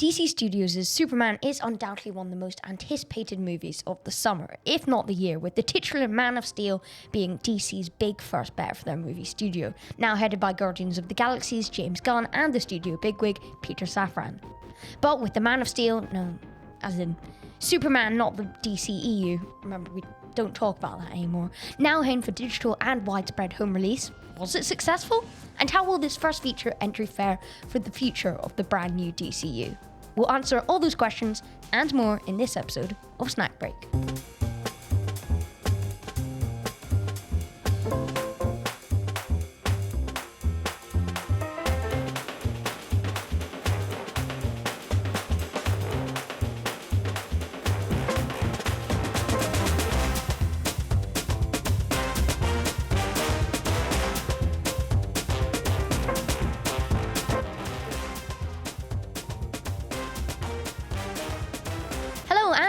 DC Studios' Superman is undoubtedly one of the most anticipated movies of the summer, if not the year, with the titular Man of Steel being DC's big first bet for their movie studio, now headed by Guardians of the Galaxy's James Gunn and the studio bigwig Peter Safran. But with the Man of Steel, no, as in Superman, not the DCEU, remember we don't talk about that anymore, now heading for digital and widespread home release, was it successful? And how will this first feature entry fare for the future of the brand new DCU? We'll answer all those questions and more in this episode of Snack Break.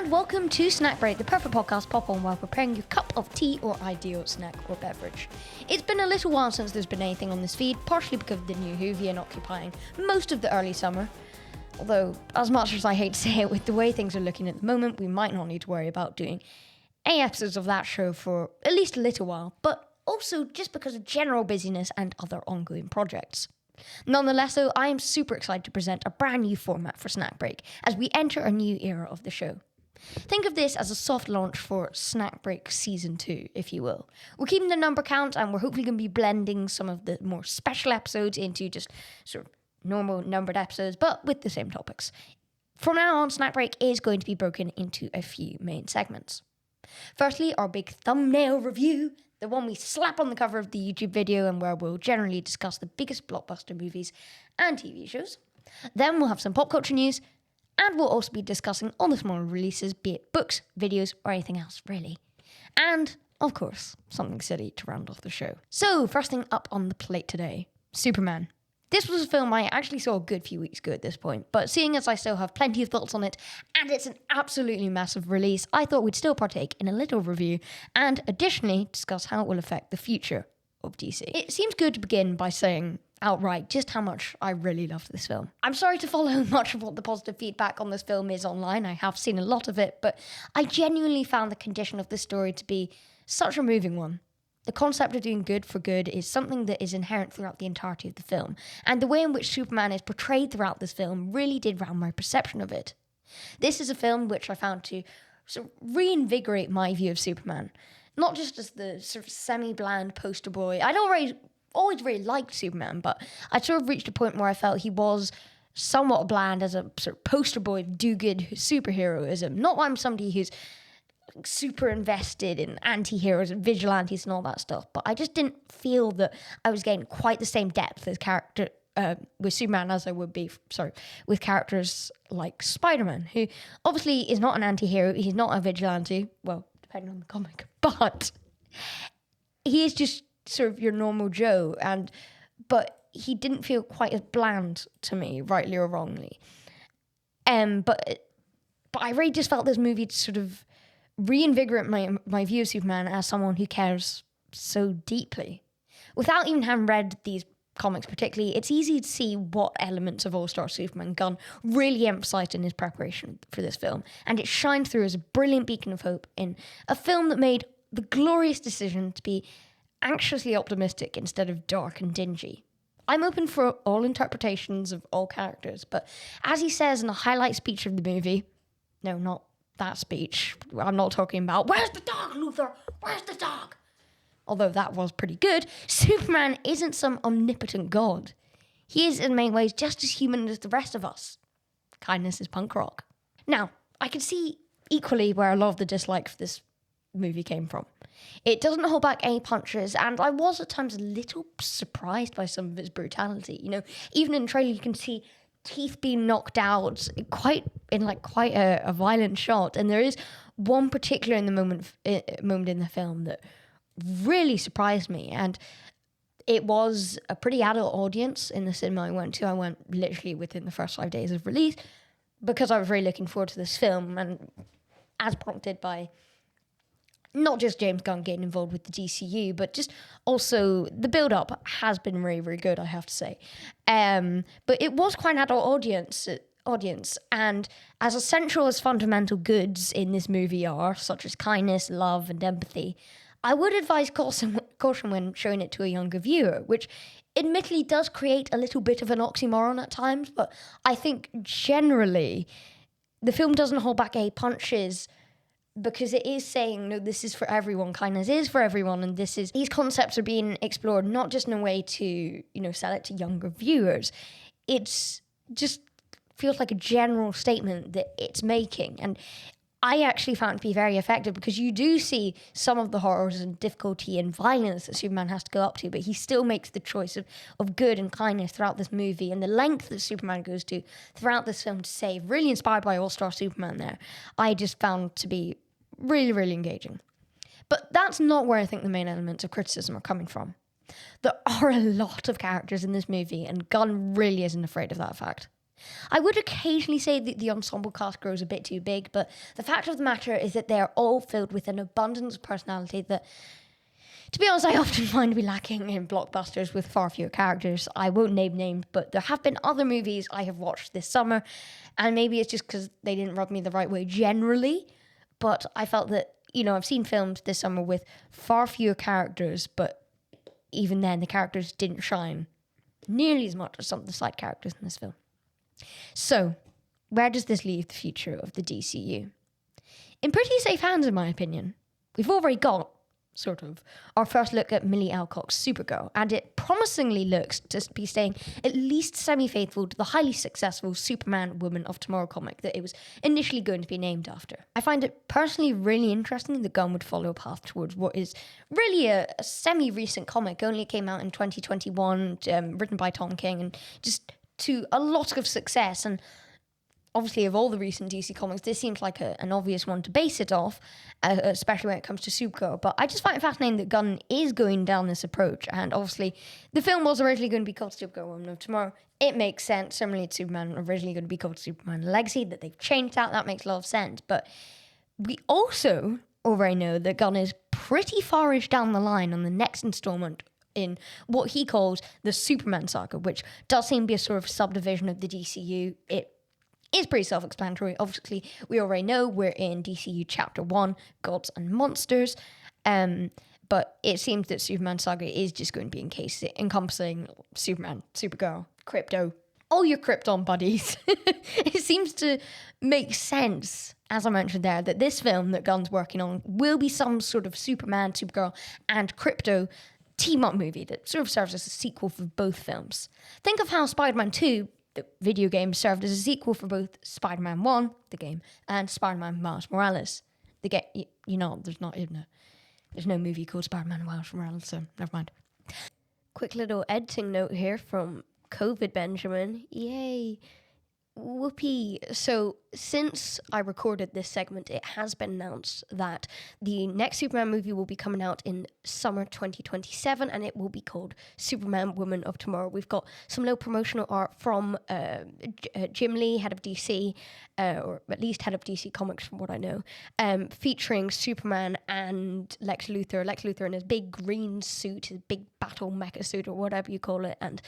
Welcome to Snack Break, the perfect podcast pop on while preparing your cup of tea or ideal snack or beverage. It's been a little while since there's been anything on this feed, partially because of the new Whovian occupying most of the early summer. Although, as much as I hate to say it, with the way things are looking at the moment, we might not need to worry about doing any episodes of that show for at least a little while, but also just because of general busyness and other ongoing projects. Nonetheless, though, I am super excited to present a brand new format for Snack Break as we enter a new era of the show. Think of this as a soft launch for Snack Break Season 2, if you will. We're keeping the number count and we're hopefully going to be blending some of the more special episodes into just sort of normal numbered episodes, but with the same topics. From now on, Snack Break is going to be broken into a few main segments. Firstly, our big thumbnail review, the one we slap on the cover of the YouTube video and where we'll generally discuss the biggest blockbuster movies and TV shows. Then we'll have some pop culture news, and we'll also be discussing all the smaller releases, be it books, videos, or anything else, really. And, of course, something silly to round off the show. So, first thing up on the plate today, Superman. This was a film I actually saw a good few weeks ago at this point, but seeing as I still have plenty of thoughts on it, and it's an absolutely massive release, I thought we'd still partake in a little review, and additionally discuss how it will affect the future of DC. It seems good to begin by saying outright just how much I really loved this film. I'm sorry to follow much of what the positive feedback on this film is online. I have seen a lot of it, but I genuinely found the condition of this story to be such a moving one. The concept of doing good for good is something that is inherent throughout the entirety of the film, and the way in which Superman is portrayed throughout this film really did round my perception of it. This is a film which I found to sort of reinvigorate my view of Superman, not just as the sort of semi-bland poster boy. I'd always really liked Superman, but I sort of reached a point where I felt he was somewhat bland as a sort of poster boy do-good superheroism. Not that I'm somebody who's super invested in anti-heroes and vigilantes and all that stuff, but I just didn't feel that I was getting quite the same depth as character with Superman as I would be, with characters like Spider-Man, who obviously is not an anti-hero, he's not a vigilante, well, depending on the comic, but he is just sort of your normal Joe, but he didn't feel quite as bland to me, rightly or wrongly. But I really just felt this movie to sort of reinvigorate my view of Superman as someone who cares so deeply. Without even having read these comics particularly, it's easy to see what elements of All-Star Superman Gunn really emphasized in his preparation for this film, and it shined through as a brilliant beacon of hope in a film that made the glorious decision to be anxiously optimistic instead of dark and dingy. I'm open for all interpretations of all characters, but as he says in the highlight speech of the movie, no, not that speech, I'm not talking about, "Where's the dog, Luthor? Where's the dog?" Although that was pretty good, Superman isn't some omnipotent god. He is in many ways just as human as the rest of us. Kindness is punk rock. Now, I can see equally where a lot of the dislike for this movie came from. It doesn't hold back any punches, and I was at times a little surprised by some of its brutality. You know, even in the trailer you can see teeth being knocked out quite a violent shot, and there is one particular moment in the film that really surprised me, and it was a pretty adult audience in the cinema I went to. I went literally within the first 5 days of release because I was really looking forward to this film, and as prompted by not just James Gunn getting involved with the DCU, but just also the build-up has been really, really good, I have to say. But it was quite an adult audience. audience. And as essential as fundamental goods in this movie are, such as kindness, love, and empathy, I would advise caution when showing it to a younger viewer, which admittedly does create a little bit of an oxymoron at times, but I think generally the film doesn't hold back any punches because it is saying, no, this is for everyone, kindness is for everyone, and these concepts are being explored not just in a way to, sell it to younger viewers. It's just feels like a general statement that it's making. And I actually found it to be very effective because you do see some of the horrors and difficulty and violence that Superman has to go up to, but he still makes the choice of good and kindness throughout this movie, and the length that Superman goes to throughout this film to save, really inspired by All-Star Superman there, I just found to be really, really engaging. But that's not where I think the main elements of criticism are coming from. There are a lot of characters in this movie, and Gunn really isn't afraid of that fact. I would occasionally say that the ensemble cast grows a bit too big, but the fact of the matter is that they are all filled with an abundance of personality that, to be honest, I often find to be lacking in blockbusters with far fewer characters. I won't name names, but there have been other movies I have watched this summer, and maybe it's just because they didn't rub me the right way generally, but I felt that, I've seen films this summer with far fewer characters, but even then the characters didn't shine nearly as much as some of the side characters in this film. So, where does this leave the future of the DCU? In pretty safe hands, in my opinion. We've already got, sort of, our first look at Millie Alcock's Supergirl, and it promisingly looks to be staying at least semi-faithful to the highly successful Superman Woman of Tomorrow comic that it was initially going to be named after. I find it personally really interesting that Gunn would follow a path towards what is really a semi-recent comic, only came out in 2021, written by Tom King, and just to a lot of success. And obviously, of all the recent DC comics, this seems like an obvious one to base it off, especially when it comes to Supergirl. But I just find it fascinating that Gunn is going down this approach. And obviously, the film was originally going to be called Supergirl Woman of Tomorrow. It makes sense. Similarly to Superman, originally going to be called Superman Legacy, that they've changed that makes a lot of sense. But we also already know that Gunn is pretty far-ish down the line on the next installment in what he calls the Superman saga, which does seem to be a sort of subdivision of the DCU. It is pretty self-explanatory. Obviously, we already know we're in DCU Chapter 1, Gods and Monsters, but it seems that Superman saga is just going to be encompassing Superman, Supergirl, Krypto, all your Krypton buddies. It seems to make sense, as I mentioned there, that this film that Gunn's working on will be some sort of Superman, Supergirl, and Krypto team-up movie that sort of serves as a sequel for both films. Think of how Spider-Man 2, the video game, served as a sequel for both Spider-Man 1, the game, and Spider-Man Miles Morales. The game, there's no movie called Spider-Man Miles Morales, so never mind. Quick little editing note here from COVID Benjamin. Yay. Whoopee. So, since I recorded this segment, it has been announced that the next Superman movie will be coming out in summer 2027, and it will be called Superman Woman of Tomorrow. We've got some little promotional art from Jim Lee, head of DC, or at least head of DC Comics from what I know, featuring Superman and Lex Luthor. Lex Luthor in his big green suit, his big battle mecha suit, or whatever you call it, and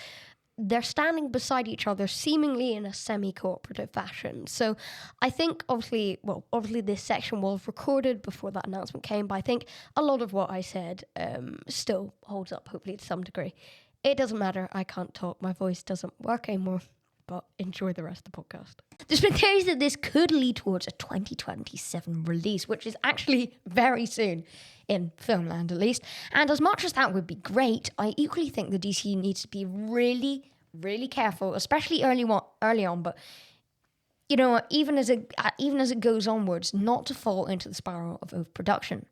they're standing beside each other, seemingly in a semi-cooperative fashion. So I think, obviously this section was recorded before that announcement came, but I think a lot of what I said still holds up, hopefully, to some degree. It doesn't matter. I can't talk. My voice doesn't work anymore, but enjoy the rest of the podcast. There's been theories that this could lead towards a 2027 release, which is actually very soon, in filmland at least. And as much as that would be great, I equally think the DC needs to be really, really careful, especially early on. But even as it goes onwards, not to fall into the spiral of overproduction.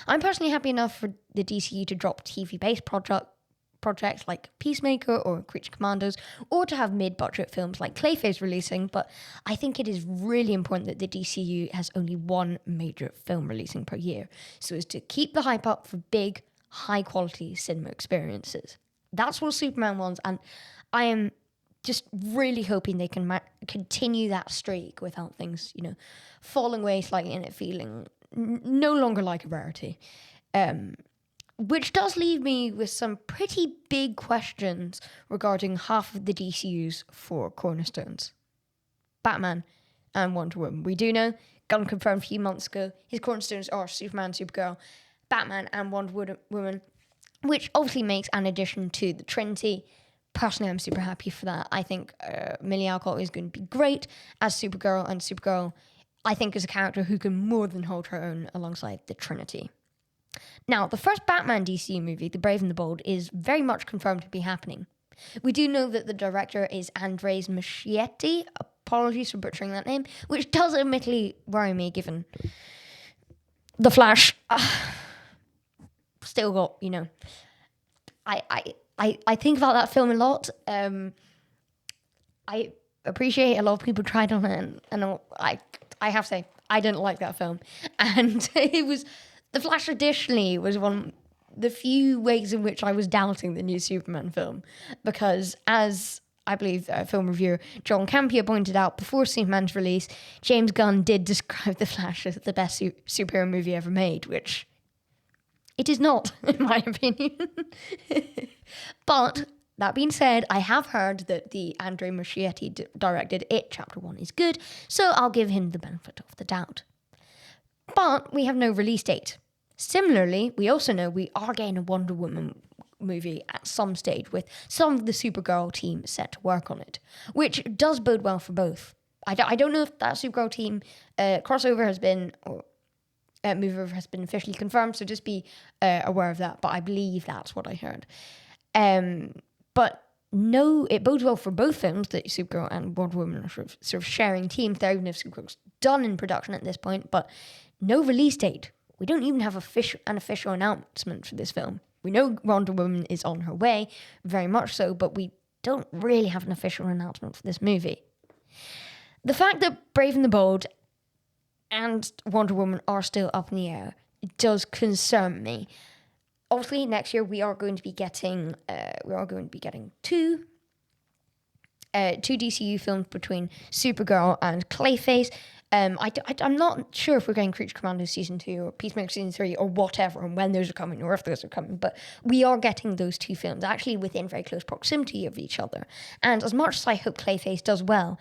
I'm personally happy enough for the DCU to drop TV-based projects like Peacemaker or Creature Commandos, or to have mid-budget films like Clayface releasing, but I think it is really important that the DCU has only one major film releasing per year, so as to keep the hype up for big, high-quality cinema experiences. That's what Superman wants, and I am just really hoping they can continue that streak without things, falling away slightly and it feeling no longer like a rarity. Which does leave me with some pretty big questions regarding half of the DCU's four cornerstones: Batman and Wonder Woman. We do know, Gunn confirmed a few months ago, his cornerstones are Superman, Supergirl, Batman and Wonder Woman, which obviously makes an addition to the Trinity. Personally, I'm super happy for that. I think Millie Alcott is going to be great as Supergirl, and Supergirl, I think, is a character who can more than hold her own alongside the Trinity. Now, the first Batman DCU movie, The Brave and the Bold, is very much confirmed to be happening. We do know that the director is Andres Muschietti. Apologies for butchering that name, which does admittedly worry me given The Flash. Still got, I think about that film a lot. I appreciate a lot of people tried on it, and I have to say, I didn't like that film. And it was, The Flash additionally was one of the few ways in which I was doubting the new Superman film. Because as I believe film reviewer John Campea pointed out before Superman's release, James Gunn did describe The Flash as the best superhero movie ever made, which it is not, in my opinion. But that being said, I have heard that the Andre Muschietti directed It Chapter 1 is good, so I'll give him the benefit of the doubt. But we have no release date. Similarly, we also know we are getting a Wonder Woman movie at some stage with some of the Supergirl team set to work on it, which does bode well for both. I don't know if that Supergirl team crossover has been, or mover has been officially confirmed, so just be aware of that, but I believe that's what I heard. But no, it bodes well for both films that Supergirl and Wonder Woman are sort of sharing teams there, even if Supergirl's done in production at this point, but no release date. We don't even have an official announcement for this film. We know Wonder Woman is on her way, very much so, but we don't really have an official announcement for this movie. The fact that Brave and the Bold and Wonder Woman are still up in the air, it does concern me. Obviously, next year we are going to be getting two DCU films between Supergirl and Clayface. I'm not sure if we're getting Creature Commando Season 2 or Peacemaker Season 3 or whatever, and when those are coming or if those are coming, but we are getting those two films actually within very close proximity of each other. And as much as I hope Clayface does well,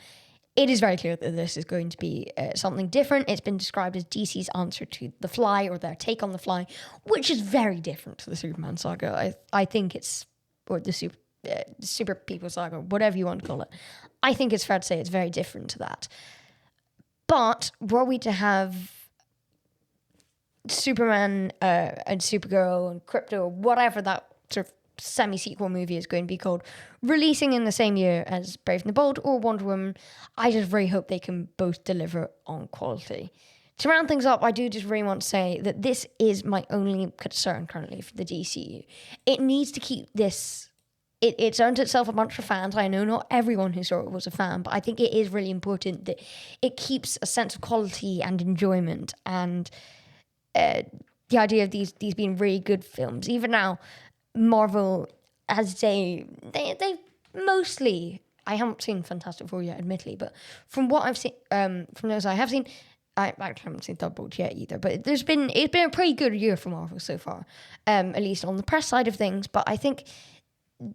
it is very clear that this is going to be something different. It's been described as DC's answer to The Fly, or their take on The Fly, which is very different to the Superman saga. I think it's, or the Super People saga, whatever you want to call it. I think it's fair to say it's very different to that. But were we to have Superman and Supergirl and Crypto, or whatever that sort of semi-sequel movie is going to be called, releasing in the same year as Brave and the Bold or Wonder Woman, I just really hope they can both deliver on quality. To round things up, I do just really want to say that this is my only concern currently for the DCU. It needs to keep this... It's earned itself a bunch of fans. I know not everyone who saw it was a fan, but I think it is really important that it keeps a sense of quality and enjoyment, and the idea of these being really good films. Even now, Marvel, as they mostly... I haven't seen Fantastic Four yet, admittedly, but from what I've seen, from those I have seen, I actually haven't seen Thunderbolt yet either, but it's been a pretty good year for Marvel so far, at least on the press side of things. But I think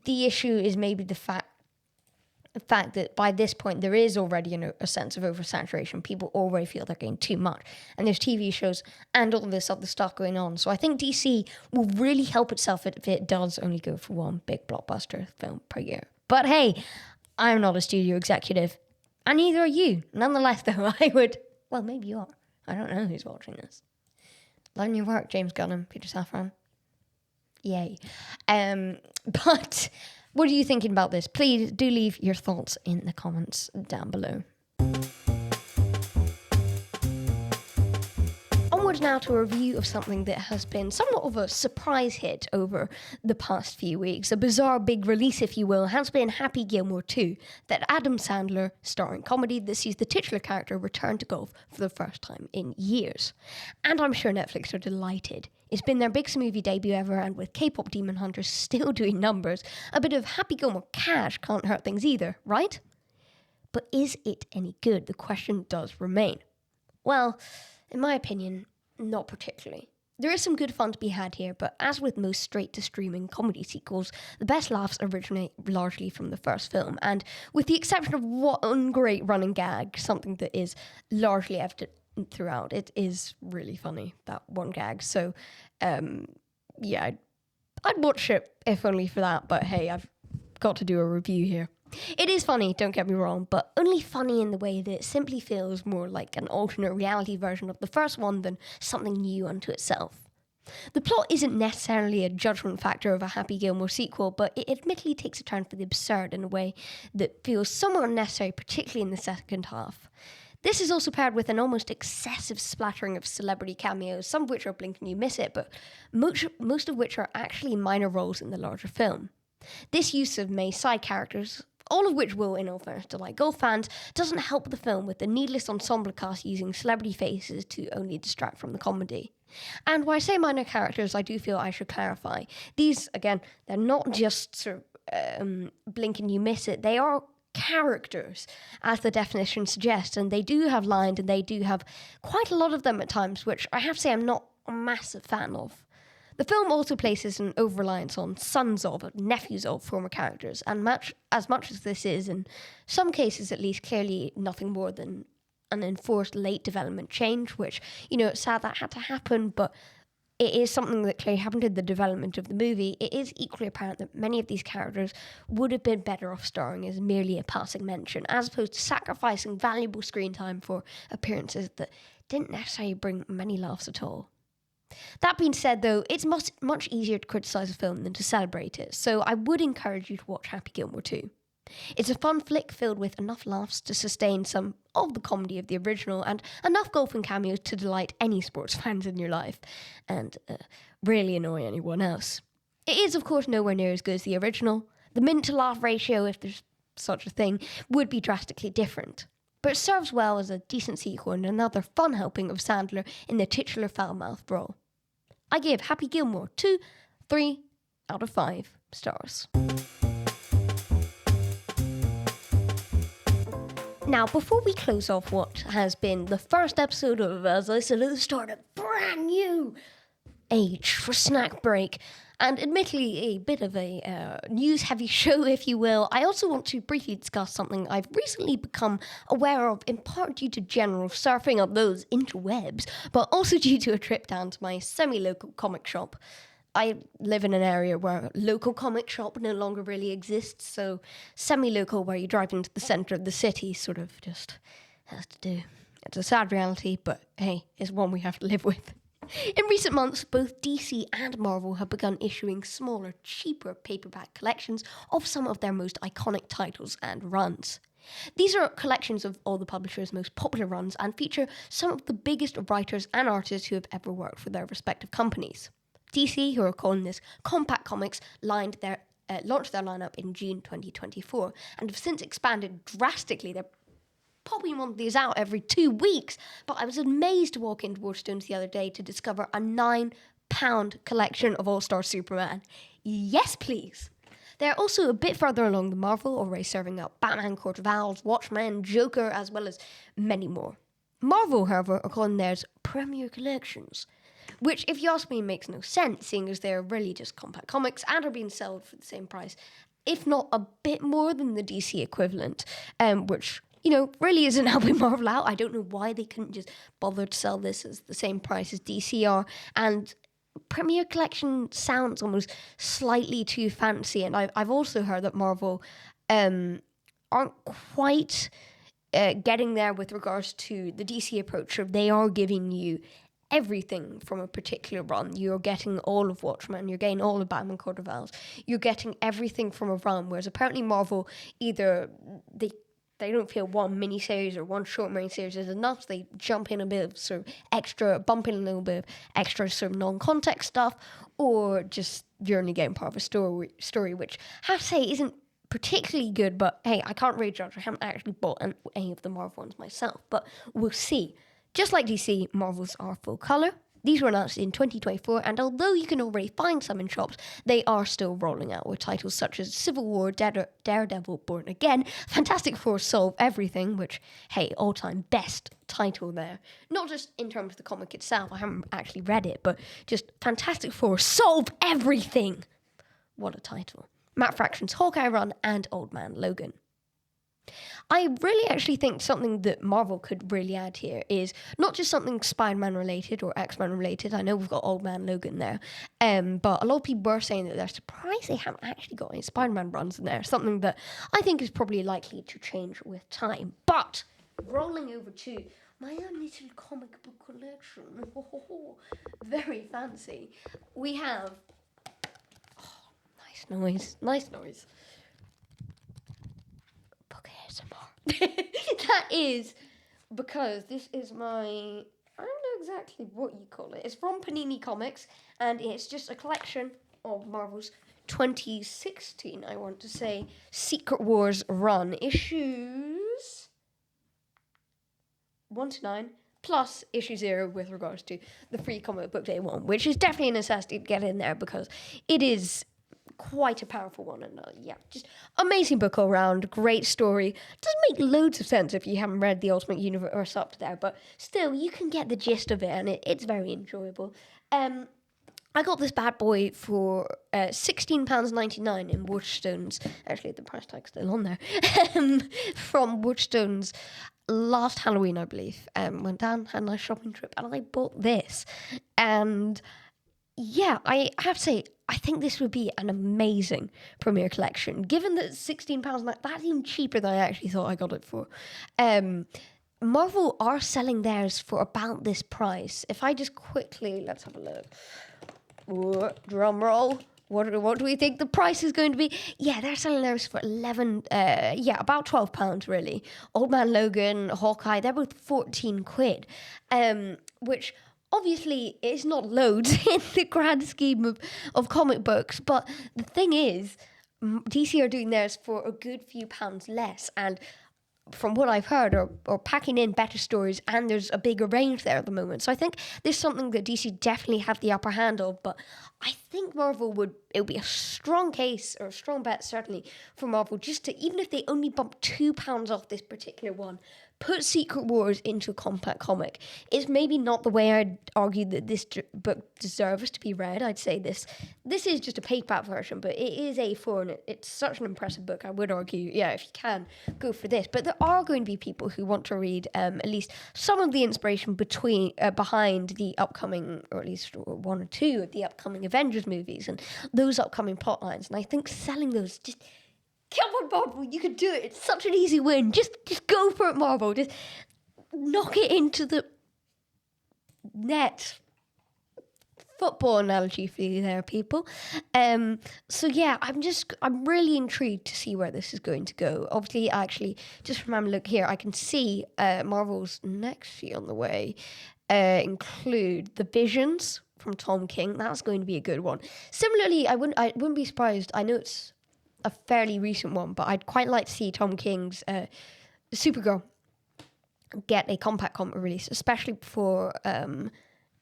the issue is maybe the fact that by this point there is already a sense of oversaturation. People already feel they're getting too much, and there's TV shows and all this other stuff going on. So I think DC will really help itself if it does only go for one big blockbuster film per year. But hey, I'm not a studio executive, and neither are you. Nonetheless, though, I would... Well, maybe you are. I don't know who's watching this. Loving your work, James Gunn and Peter Safran. Yay. But what are you thinking about this? Please do leave your thoughts in the comments down below. Onwards now to a review of something that has been somewhat of a surprise hit over the past few weeks. A bizarre big release, if you will, has been Happy Gilmore 2, that Adam Sandler starring comedy that sees the titular character return to golf for the first time in years. And I'm sure Netflix are delighted. It's been their biggest movie debut ever, and with K-pop Demon Hunters still doing numbers, a bit of Happy Gilmore cash can't hurt things either, right? But is it any good? The question does remain. Well, in my opinion, not particularly. There is some good fun to be had here, but as with most straight-to-streaming comedy sequels, the best laughs originate largely from the first film, and with the exception of one great running gag, something that is largely evident throughout, it is really funny, that one gag. So, yeah, I'd watch it if only for that, but hey, I've got to do a review here. It is funny, don't get me wrong, but only funny in the way that it simply feels more like an alternate reality version of the first one than something new unto itself. The plot isn't necessarily a judgment factor of a Happy Gilmore sequel, but it admittedly takes a turn for the absurd in a way that feels somewhat unnecessary, particularly in the second half. This is also paired with an almost excessive splattering of celebrity cameos, some of which are blink and you miss it, but most of which are actually minor roles in the larger film. This use of many side characters, all of which will, in all fairness, delight golf fans, doesn't help the film with the needless ensemble cast using celebrity faces to only distract from the comedy. And when I say minor characters, I do feel I should clarify. These, again, they're not just sort of blink and you miss it. They are characters, as the definition suggests, and they do have lines, and they do have quite a lot of them at times, which I have to say I'm not a massive fan of. The film also places an over-reliance on sons of, nephews of former characters, and much as this is, in some cases at least, clearly nothing more than an enforced late development change, which, it's sad that had to happen, but it is something that clearly happened in the development of the movie. It is equally apparent that many of these characters would have been better off starring as merely a passing mention, as opposed to sacrificing valuable screen time for appearances that didn't necessarily bring many laughs at all. That being said, though, it's much easier to criticise a film than to celebrate it, so I would encourage you to watch Happy Gilmore 2. It's a fun flick filled with enough laughs to sustain some of the comedy of the original and enough golfing cameos to delight any sports fans in your life and really annoy anyone else. It is, of course, nowhere near as good as the original. The minute-to-laugh ratio, if there's such a thing, would be drastically different. But it serves well as a decent sequel and another fun helping of Sandler in the titular foul-mouthed role. I give Happy Gilmore 3 out of 5 stars. Now, before we close off what has been the first episode of As I Said at the Start, a brand new age for Snack Break, and admittedly a bit of a news-heavy show, if you will, I also want to briefly discuss something I've recently become aware of, in part due to general surfing of those interwebs, but also due to a trip down to my semi-local comic shop. I live in an area where local comic shop no longer really exists, so semi-local, where you drive into the centre of the city, sort of just has to do. It's a sad reality, but hey, it's one we have to live with. In recent months, both DC and Marvel have begun issuing smaller, cheaper paperback collections of some of their most iconic titles and runs. These are collections of all the publishers' most popular runs and feature some of the biggest writers and artists who have ever worked for their respective companies. DC, who are calling this Compact Comics, launched their lineup in June 2024 and have since expanded drastically. They're popping one of these out every 2 weeks, but I was amazed to walk into Waterstones the other day to discover a £9 collection of All-Star Superman. Yes, please. They're also a bit further along than Marvel, already serving up Batman, Court of Owls, Watchmen, Joker, as well as many more. Marvel, however, are calling theirs Premier Collections, which, if you ask me, makes no sense, seeing as they're really just compact comics and are being sold for the same price, if not a bit more than the DC equivalent, which, really isn't helping Marvel out. I don't know why they couldn't just bother to sell this as the same price as DC are, and Premier Collection sounds almost slightly too fancy, and I've also heard that Marvel aren't quite getting there with regards to the DC approach. So they are giving you everything from a particular run. You're getting all of Watchmen, you're getting all of Batman Court of Owls, you're getting everything from a run, whereas apparently Marvel, either they don't feel one miniseries or one short miniseries is enough. They jump in a bit of sort of extra, bump in a little bit of extra sort of non-context stuff, or just you're only getting part of a story, which I have to say isn't particularly good, but hey, I can't really judge. I haven't actually bought any of the Marvel ones myself, but we'll see. Just like DC, Marvels are full colour, These were announced in 2024, and although you can already find some in shops, they are still rolling out with titles such as Civil War, Daredevil, Born Again, Fantastic Four, Solve Everything, which, hey, all-time best title there. Not just in terms of the comic itself, I haven't actually read it, but just Fantastic Four, Solve Everything. What a title. Matt Fraction's Hawkeye run and Old Man Logan. I really actually think something that Marvel could really add here is not just something Spider-Man related or X-Men related. I know we've got Old Man Logan there, but a lot of people were saying that they're surprised they haven't actually got any Spider-Man runs in there, something that I think is probably likely to change with time. But rolling over to my own little comic book collection, very fancy, we have... Nice noise. That is because this is my... I don't know exactly what you call it. It's from Panini Comics, and it's just a collection of Marvel's 2016, I want to say, Secret Wars run. Issues 1 to 9, plus issue 0 with regards to the free comic book day 1, which is definitely a necessity to get in there because it is quite a powerful one, and just amazing book all round, great story. Doesn't make loads of sense if you haven't read the Ultimate Universe up to there, but still you can get the gist of it, and it's very enjoyable. I got this bad boy for £16.99 in Waterstones. Actually, the price tag's still on there. From Waterstones last Halloween, I believe. Went down, had a nice shopping trip, and I bought this. And yeah, I have to say, I think this would be an amazing premiere collection. Given that £16, that's even cheaper than I actually thought I got it for. Marvel are selling theirs for about this price. If I just quickly, let's have a look. Ooh, drum roll. What do we think the price is going to be? Yeah, they're selling theirs for about £12 really. Old Man Logan, Hawkeye, they're both 14 quid. Which obviously is not loads in the grand scheme of comic books, but the thing is, DC are doing theirs for a good few pounds less, and from what I've heard, are packing in better stories, and there's a bigger range there at the moment. So I think there's something that DC definitely have the upper hand of, but I think Marvel it would be a strong case, or a strong bet certainly, for Marvel, just to, even if they only bump £2 off this particular one, put Secret Wars into a compact comic. It's maybe not the way I'd argue that this book deserves to be read. I'd say this is just a paperback version, but it is A4, and it's such an impressive book. I would argue, if you can, go for this. But there are going to be people who want to read at least some of the inspiration behind the upcoming, or at least one or two of the upcoming Avengers movies and those upcoming plot lines. And I think selling those just... Come on, Marvel, you can do it. It's such an easy win. Just go for it, Marvel. Just knock it into the net. Football analogy for you there, people. So yeah, I'm really intrigued to see where this is going to go. Obviously, actually, just from having a look here, I can see Marvel's next few on the way include The Visions from Tom King. That's going to be a good one. Similarly, I wouldn't be surprised. I know it's a fairly recent one, but I'd quite like to see Tom King's Supergirl get a compact comic release, especially for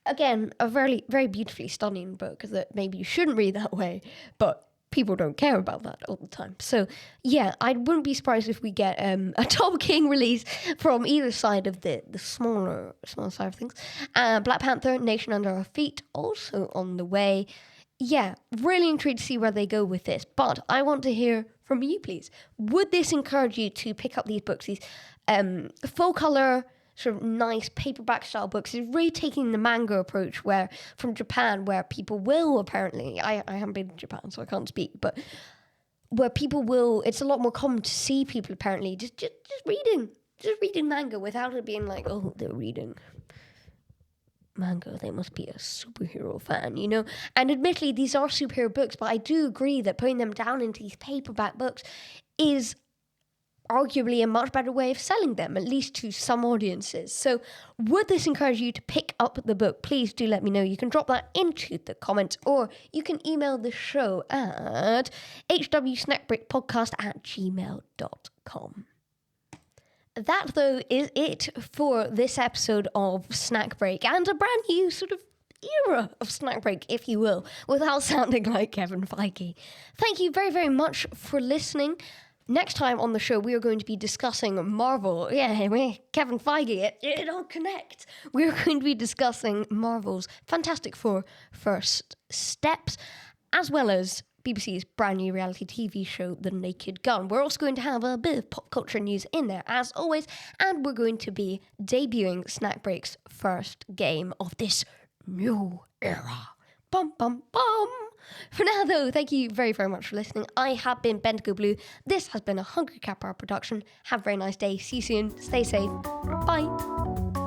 again, a very, very beautifully stunning book that maybe you shouldn't read that way, but people don't care about that all the time. So yeah, I wouldn't be surprised if we get a Tom King release from either side of the smaller side of things. Black Panther, Nation Under Our Feet, also on the way. Yeah, really intrigued to see where they go with this. But I want to hear from you, please. Would this encourage you to pick up these books, these full colour, sort of nice paperback style books? It's really taking the manga approach from Japan, where people will apparently, I haven't been to Japan, so I can't speak, but where people will, it's a lot more common to see people apparently just reading manga without it being like, oh, they're reading manga, they must be a superhero fan, And admittedly, these are superhero books, but I do agree that putting them down into these paperback books is arguably a much better way of selling them, at least to some audiences. So would this encourage you to pick up the book? Please do let me know. You can drop that into the comments, or you can email the show at hwsnackbreakpodcast@gmail.com. That, though, is it for this episode of Snack Break, and a brand new sort of era of Snack Break, if you will, without sounding like Kevin Feige. Thank you very, very much for listening. Next time on the show, we are going to be discussing Marvel. Yeah, Kevin Feige, it all connects. We're going to be discussing Marvel's Fantastic Four First Steps, as well as BBC's brand new reality TV show, The Naked Gun. We're also going to have a bit of pop culture news in there, as always, and we're going to be debuting Snack Break's first game of this new era. Bum, bum, bum. For now, though, thank you very, very much for listening. I have been Bendigo Blue. This has been a Hungry Cat Bar production. Have a very nice day. See you soon. Stay safe. Bye.